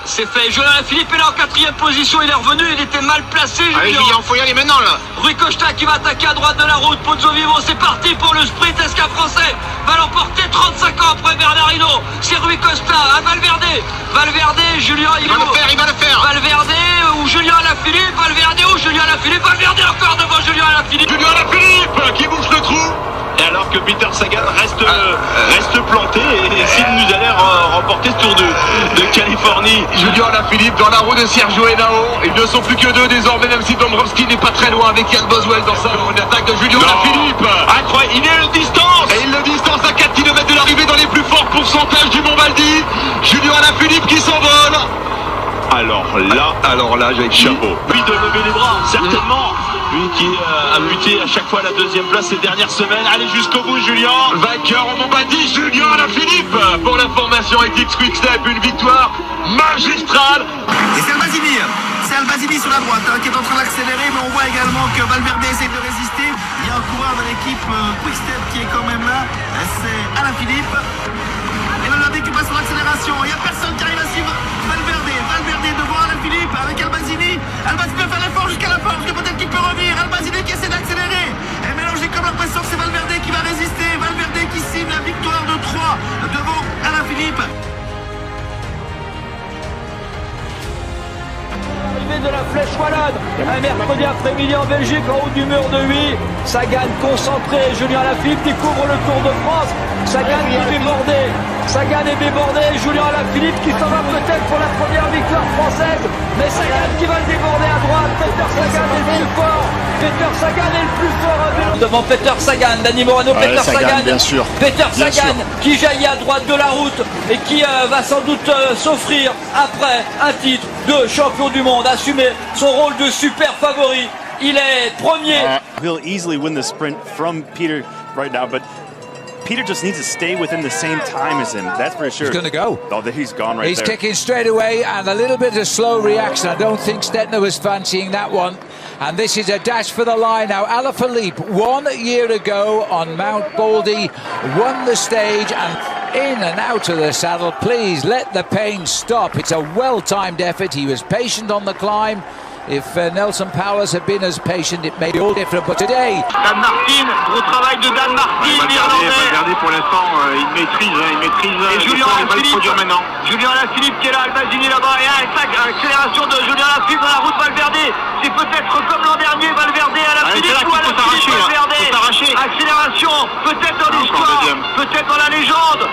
C'est fait. Julien Alaphilippe est là en 4ème position. Il est revenu. Il était mal placé. Allez, Julien, faut y aller maintenant là. Rui Costa qui va attaquer à droite de la route. Pozzo Vivo, c'est parti pour le sprint. Est-ce qu'un Français va l'emporter 35 ans après Bernardino? C'est Rui Costa à Valverde. Valverde, Julien, il va le faire. Valverde ou Julien Alaphilippe. Valverde ou Julien Alaphilippe. Valverde encore devant Julien Alaphilippe. Julien Alaphilippe qui bouge le trou. Et alors que Peter Sagan reste planté et s'il nous allait remporter ce Tour de Californie. Julien Alaphilippe dans la roue de Sergio Henao. Ils ne sont plus que deux désormais, même si Dombrowski n'est pas très loin avec Jan Boswell dans sa attaque de Julien Alaphilippe. Incroyable, il est le distance. Et il le distance à 4 km de l'arrivée dans les plus forts pourcentages du Mont Valdi. Julien Alaphilippe qui s'envole. Alors là, j'ai chapeau. Lui de lever les bras, certainement. Lui qui a buté à chaque fois la 2e place ces dernières semaines. Allez jusqu'au bout, Julien. Vainqueur au Mont Valdi, Julien Alaphilippe. Pour la formation Ethics Quick-Step, une victoire magistrale. Et c'est Albazini sur la droite qui est en train d'accélérer, mais on voit également que Valverde essaie de résister. Il y a un coureur de l'équipe Quick-Step qui est quand même là. C'est Alaphilippe. Et Valverde qui passe sur l'accélération. Il n'y a personne qui arrive à suivre Valverde devant Alaphilippe avec Albazini. Albazini va faire l'effort jusqu'à la porte, peut-être qu'il peut revenir. Albazini qui essaie d'accélérer. Et mélange, j'ai comme l'impression que c'est Valverde qui va résister. Valverde qui signe la victoire de 3 devant Alaphilippe. De la Flèche Wallonne, un mercredi après-midi en Belgique, en haut du mur de Huy. Sagan concentré, Julien Alaphilippe découvre le Tour de France. Sagan est débordé, Julien Alaphilippe qui s'en va peut-être pour la première victoire française, mais Sagan qui va le déborder à droite. Peter Sagan est le plus fort à vélo. Devant Peter Sagan, Dani Morano, Peter Sagan, bien sûr. Peter Sagan qui jaillit à droite de la route et qui va sans doute s'offrir après un titre de champion du monde, assumer son rôle de super favori. Il est premier. He'll easily win the sprint from Peter right now, but Peter just needs to stay within the same time as him. That's for sure. He's going to go. Oh, he's gone right he's there. He's kicking straight away and a little bit of slow reaction. I don't think Stettner was fancying that one. And this is a dash for the line now. Alaphilippe, 1 year ago on Mount Baldy, won the stage and in and out of the saddle. Please let the pain stop. It's a well-timed effort. He was patient on the climb. If Nelson Powers had been as patient, it made it all different. But today, Dan Martin, gros travail de Dan Martin, Valverde pour l'instant, il maîtrise. Et Julien Alaphilippe maintenant. Julien Alaphilippe qui est là, Albazini là-bas, et accélération de Julien Alaphilippe dans la route Valverde. C'est peut-être comme l'an dernier, Valverde Alaphilippe ou Alaphilippe Valverde. Accélération, peut-être dans l'histoire, peut-être dans la légende.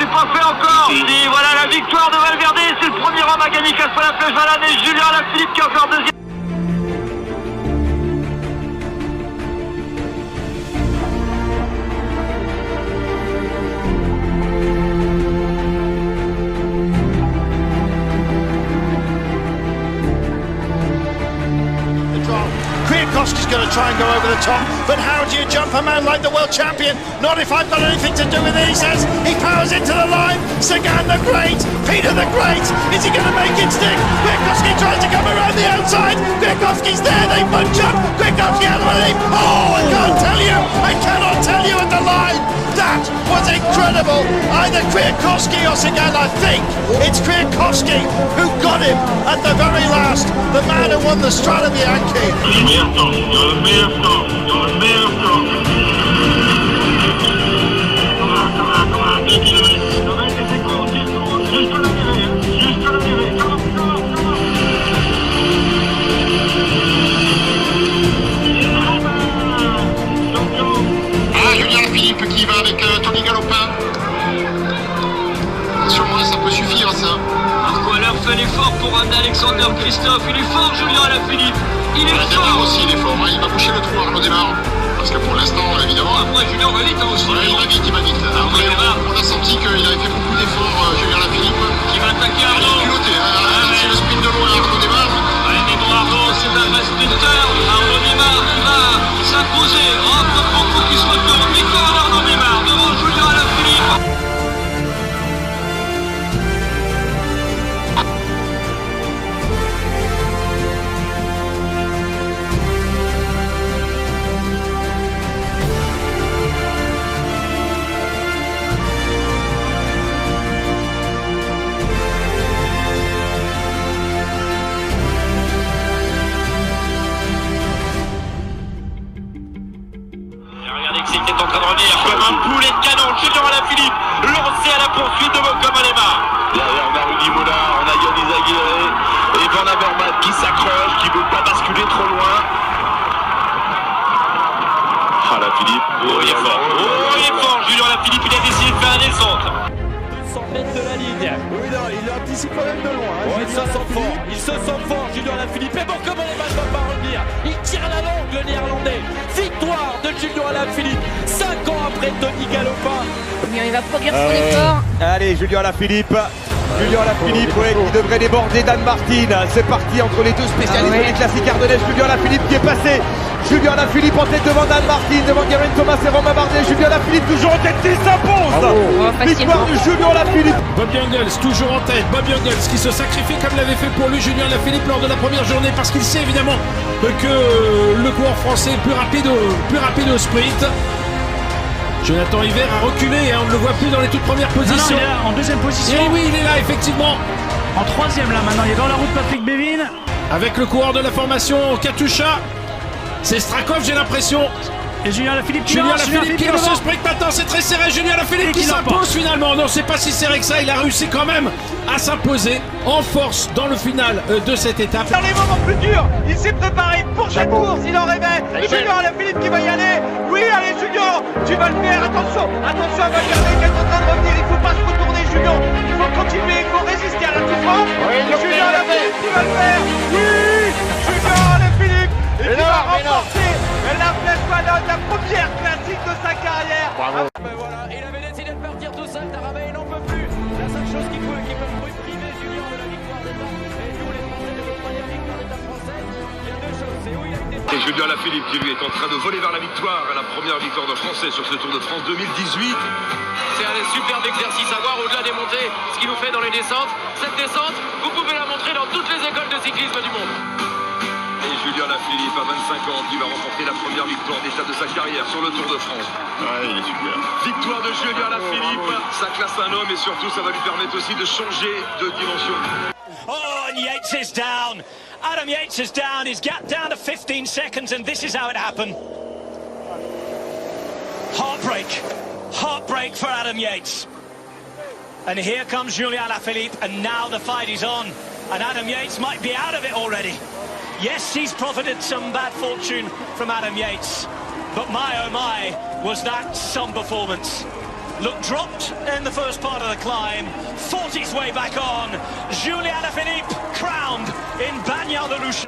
C'est pas fait encore. Et voilà la victoire de Valverde, c'est le premier homme à gagner Casper la Flèche Wallonne et Julien Alaphilippe qui a encore deuxième. Kwiatkowski's going to try and go over the top, but how do you jump a man like the world champion? Not if I've got anything to do with it, he says. He powers into the line. Sagan the Great, Peter the Great. Is he going to make it stick? Kwiatkowski tries to come around the outside. Kwiatkowski's there, they bunch up. Kwiatkowski out of the lead. Oh, I cannot tell you at the line. That was incredible. Either Kwiatkowski or Sagan, I think. It's Kwiatkowski who got him at the very last. The man who won the Strade Bianche. Le meilleur temps. Julien Alaphilippe qui va avec Tony Galopin. Sur moi, ça peut suffire ça. Marco Haller fait l'effort pour ramener Alexander Christophe. Il est fort, Julien Alaphilippe. Il est fort aussi, il est fort. Il va boucher le trou, Arnaud démarre. Parce que pour l'instant, évidemment. Après, Julien va vite aussi. Ouais, il va vite. On a senti qu'il avait fait beaucoup d'efforts, Julien Alaphilippe. Qui va attaquer Arnaud. Il est piloté. C'est le sprint de loin, Arnaud démarre. Ouais, mais bon, Arnaud, c'est un vrai sprinter. Arnaud démarre, il va s'imposer. Comme beaucoup qui se retournent. Victoire d'Arnaud démarre devant Julien Alaphilippe. comme Alema. Derrière Marudi Mola, on a Yannis Aguirre et Van Avermaet qui s'accroche, qui ne veut pas basculer trop loin. Ah la Philippe, il est fort. Il est fort, Julien Alaphilippe, il a décidé de faire un descente. 200 mètres de la ligne. Oui, non, il anticipe quand même de loin. Il se sent fort, il se sent fort, Julien Alaphilippe. Et bon, comment les balles ne vont pas revenir. Il tire la longue, le néerlandais. Victoire de Julien Alaphilippe, 5 ans après Tony Galopin. Il va produire son effort. Allez, Julien Alaphilippe. Julien Alaphilippe, ouais, qui devrait déborder Dan Martin. C'est parti entre les deux spécialistes des classiques ardennaises. Julien Alaphilippe qui est passé. Julien Alaphilippe en tête devant Dan Martin, devant Geraint Thomas et Romain Bardet. Julien Alaphilippe toujours en tête, il s'impose. Victoire de Julien Alaphilippe. Bob Jungels toujours en tête. Bob Jungels qui se sacrifie comme l'avait fait pour lui Julien Alaphilippe lors de la première journée parce qu'il sait évidemment que le coureur français est plus rapide au sprint. Jonathan Hiver a reculé et on ne le voit plus dans les toutes premières positions. Non, il est en deuxième position. Et oui, il est là effectivement. En troisième là maintenant, il est dans la route Patrick Bévin. Avec le coureur de la formation Katusha. C'est Strakov, j'ai l'impression. Et Julien Alaphilippe qui lance ce sprint maintenant, c'est très serré. Julien Alaphilippe qui s'impose finalement. Non, c'est pas si serré que ça. Il a réussi quand même à s'imposer en force dans le final de cette étape. Dans les moments plus durs, il s'est préparé pour cette course. Il en rêvait. Julien Alaphilippe qui va y aller. Oui, allez Julien, tu vas le faire. Attention, attention à Valverde qui est en train de revenir. Il faut pas se retourner, Julien. Il faut continuer, il faut résister à la souffrance. Julien Alaphilippe qui va le faire. Oui, Julien Alaphilippe. Et qui va remporter la Flèche Wallonne, la première classique de sa carrière. Bravo. Ben voilà, il avait décidé de partir tout seul. Taravey, il n'en peut plus. La seule chose qui peut priver Julien de la victoire d'étape. Et nous, les Français, de la première victoire d'étape française, il y a deux choses. C'est où il a été. Et Julien Alaphilippe qui lui est en train de voler vers la victoire, à la première victoire de Français sur ce Tour de France 2018. C'est un superbe exercice à voir au-delà des montées, ce qu'il nous fait dans les descentes. Cette descente, vous pouvez la montrer dans toutes les écoles de cyclisme du monde. Et Julien Alaphilippe, à 25 ans, qui va remporter la première victoire d'étape de sa carrière sur le Tour de France. Ouais, il est super. Victoire de Julien Alaphilippe, ça classe un homme et surtout ça va lui permettre aussi de changer de dimension. Oh, and Yates is down. Adam Yates is down. He's got down to 15 seconds, and this is how it happened. Heartbreak. Heartbreak for Adam Yates. And here comes Julien Alaphilippe, and now the fight is on. And Adam Yates might be out of it already. Yes, he's profited some bad fortune from Adam Yates. But my, oh my, was that some performance. Look, dropped in the first part of the climb, fought his way back on. Julien Alaphilippe crowned in Bagnères-de-Luche.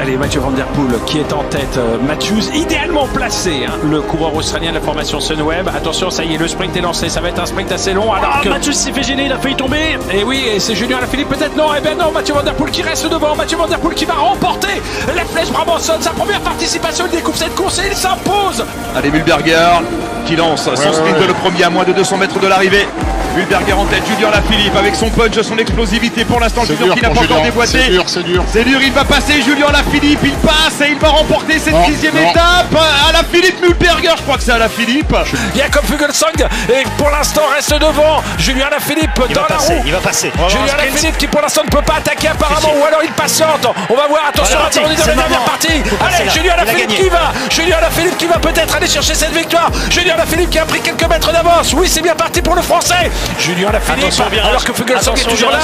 Allez, Mathieu Van Der Poel qui est en tête. Matthews idéalement placé, hein, le coureur australien de la formation Sunweb. Attention, ça y est, le sprint est lancé. Ça va être un sprint assez long. Alors que Matthews s'est fait gêner, il a failli tomber. Et oui, et c'est Julien Alaphilippe peut-être. Non, eh bien non, Mathieu Van Der Poel qui reste devant. Mathieu Van Der Poel qui va remporter la Flèche Brabançonne. Sa première participation, il découvre cette course et il s'impose. Allez, Mühlberger qui lance son sprint le premier à moins de 200 mètres de l'arrivée. Mühlberger en tête, Julien Alaphilippe avec son punch, son explosivité. Pour l'instant, le junior qui n'a pas encore déboîté. C'est dur. C'est dur, il va passer, Julien Alaphilippe, il passe et il va remporter cette sixième étape. Alaphilippe, Mühlberger, je crois que c'est Alaphilippe. Jakob Fuglsang et pour l'instant reste devant. Julien Alaphilippe dans la roue. Il va passer. Julien Alaphilippe qui pour l'instant ne peut pas attaquer apparemment, ou alors il patiente. On va voir, attention, on est dans la dernière partie. Allez, Julien Alaphilippe qui va. Julien Alaphilippe qui va peut-être aller chercher cette victoire. Julien Alaphilippe qui a pris quelques mètres d'avance. Oui, c'est bien parti pour le Français. Julien Alaphilippe, alors que Fuglsang est toujours là.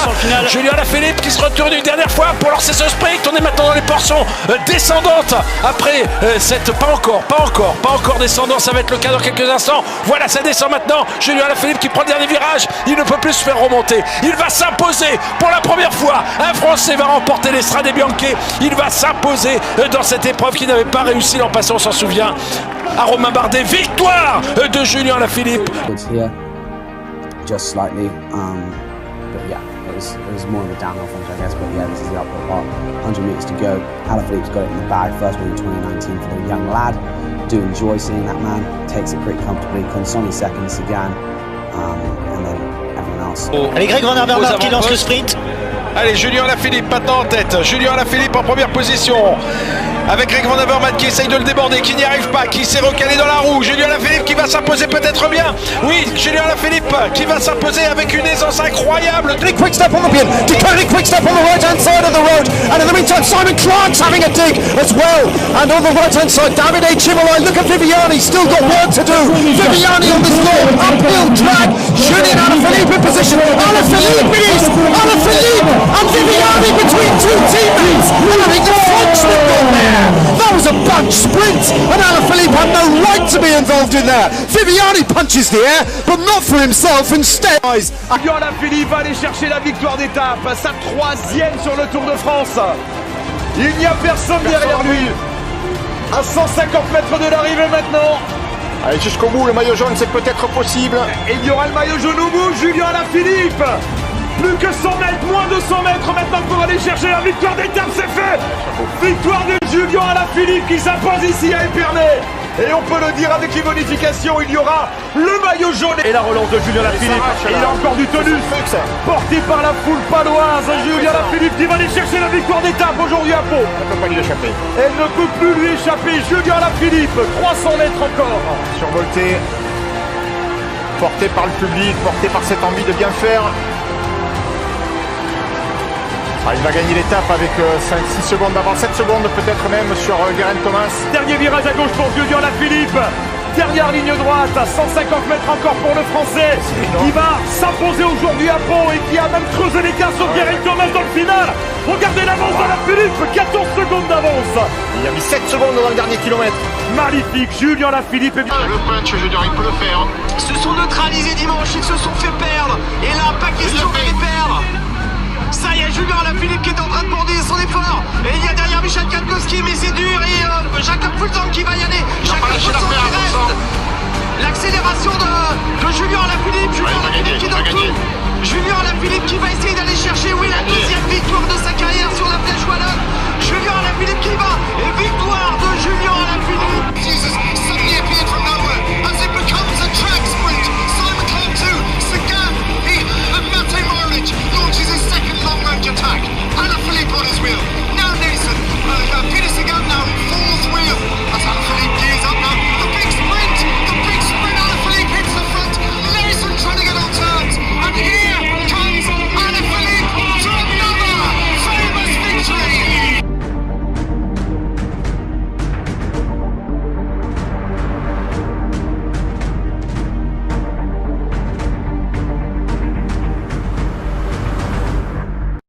Julien Alaphilippe qui se retourne une dernière fois pour lancer ce sprint. On est maintenant dans les portions descendantes. Après cette pas encore descendant. Ça va être le cas dans quelques instants. Voilà, ça descend maintenant. Julien Alaphilippe qui prend le dernier virage. Il ne peut plus se faire remonter. Il va s'imposer pour la première fois. Un Français va remporter l'Estrade Bianche. Il va s'imposer dans cette épreuve qui n'avait pas réussi l'an passé, on s'en souvient. À Romain Bardet, victoire de Julien Alaphilippe. Just slightly, but yeah, it was more of a downhill finish, I guess. But yeah, this is the uphill part. 100 metres to go. Alaphilippe's got it in the bag. First win in 2019 for the young lad. Do enjoy seeing that man. Takes it pretty comfortably. Consoni second, Sagan, and then everyone else. Allez, Greg Van Avermaet qui lance le sprint. Allez, Julien Alaphilippe maintenant en tête. Julien Alaphilippe en première position. avec Greg Van Avermaet qui essaye de le déborder, qui n'y arrive pas, qui s'est recalé dans la roue. Julien Alaphilippe qui va s'imposer peut-être bien. Oui, Julien Alaphilippe qui va s'imposer avec une aisance incroyable. Quick step on the pin, Ducati quick step on the right hand side of the road, and in the meantime Simon Clark's having a dig as well, and on the right hand side Davide Cimolai, look at Viviani, still got work to do. Viviani on the slow uphill track, Julien Alaphilippe in position. Alaphilippe it is, Alaphilippe and Viviani between two teammates, and I think the Frenchman got there. That was a bunch sprint, and Alaphilippe had no right to be involved in that. Viviani punches the air, but not for himself, instead. Julien Alaphilippe va aller chercher la victoire d'étape, sa 3e sur le Tour de France. Il n'y a personne derrière lui. À 150 mètres de l'arrivée maintenant. Allez, jusqu'au bout, le maillot jaune, c'est peut-être possible. Et il y aura le maillot jaune au bout, Julien Alaphilippe. Plus que 100 mètres, moins de 100 mètres maintenant pour aller chercher la victoire d'étape, c'est fait. Victoire de Julien Alaphilippe qui s'impose ici à Épernay. Et on peut le dire avec les bonifications, il y aura le maillot jaune. Et la relance de Julien Alaphilippe. Et il a encore du tonus. Porté par la foule paloise, Julien Alaphilippe qui va aller chercher la victoire d'étape aujourd'hui à Pau. Elle ne peut pas lui échapper. Elle ne peut plus lui échapper. Julien Alaphilippe, 300 mètres encore. Survolté, porté par le public, porté par cette envie de bien faire. Ah, il va gagner l'étape avec 5-6 secondes d'avance, 7 secondes peut-être même sur Geraint Thomas. Dernier virage à gauche pour Julien Alaphilippe. Dernière ligne droite, à 150 mètres encore pour le Français. Qui va s'imposer aujourd'hui à Pau et qui a même creusé l'écart sur Geraint Thomas dans le final. Regardez l'avance d'Alaphilippe, 14 secondes d'avance. Il a mis 7 secondes dans le dernier kilomètre. Magnifique, Julien Alaphilippe. Le punch, je veux dire, il peut le faire. Ils se sont neutralisés dimanche, ils se sont fait perdre. Et là, pas question de les perdre. Ça y est, Julien Alaphilippe qui est en train de border son effort. Et il y a derrière Michel Kwiatkowski, mais c'est dur. Et Jakob Fuglsang qui va y aller. Jakob Fuglsang qui reste. L'accélération de Julien Alaphilippe. Julien Alaphilippe qui est dans le coup. Julien Alaphilippe qui va essayer d'aller chercher Will